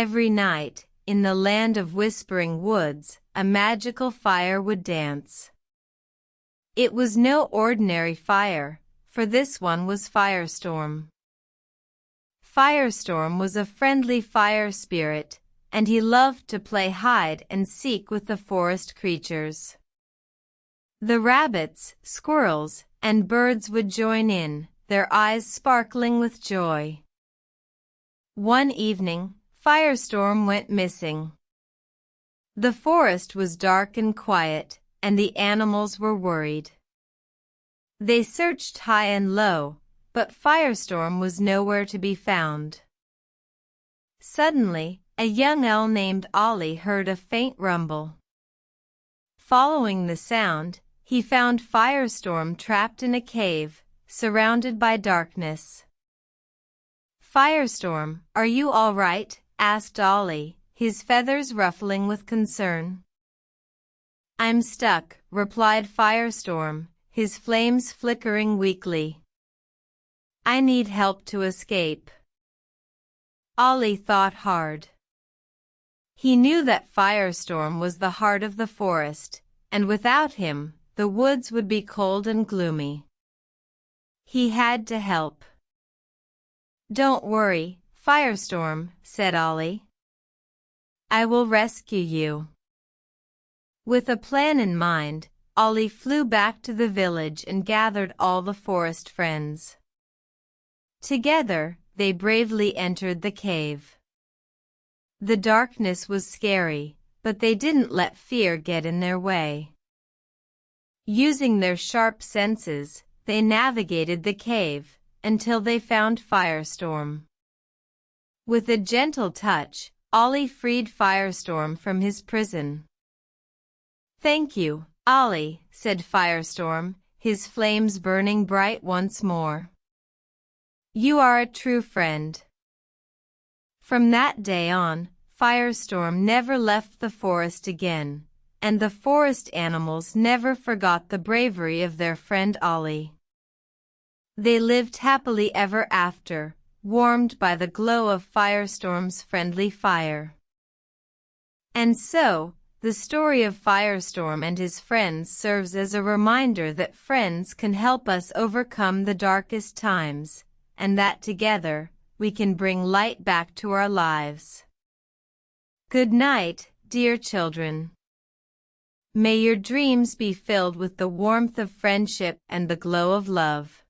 Every night, in the land of whispering woods, a magical fire would dance. It was no ordinary fire, for this one was Firestorm. Firestorm was a friendly fire spirit, and he loved to play hide and seek with the forest creatures. The rabbits, squirrels, and birds would join in, their eyes sparkling with joy. One evening, Firestorm went missing. The forest was dark and quiet, and the animals were worried. They searched high and low, but Firestorm was nowhere to be found. Suddenly, a young owl named Ollie heard a faint rumble. Following the sound, he found Firestorm trapped in a cave, surrounded by darkness. "Firestorm, are you all right?" asked Ollie, his feathers ruffling with concern. "I'm stuck," replied Firestorm, his flames flickering weakly. "I need help to escape." Ollie thought hard. He knew that Firestorm was the heart of the forest, and without him, the woods would be cold and gloomy. He had to help. "Don't worry, Firestorm," said Ollie. "I will rescue you." With a plan in mind, Ollie flew back to the village and gathered all the forest friends. Together, they bravely entered the cave. The darkness was scary, but they didn't let fear get in their way. Using their sharp senses, they navigated the cave until they found Firestorm. With a gentle touch, Ollie freed Firestorm from his prison. "Thank you, Ollie," said Firestorm, his flames burning bright once more. "You are a true friend." From that day on, Firestorm never left the forest again, and the forest animals never forgot the bravery of their friend Ollie. They lived happily ever after, warmed by the glow of Firestorm's friendly fire. And so, the story of Firestorm and his friends serves as a reminder that friends can help us overcome the darkest times, and that together, we can bring light back to our lives. Good night, dear children. May your dreams be filled with the warmth of friendship and the glow of love.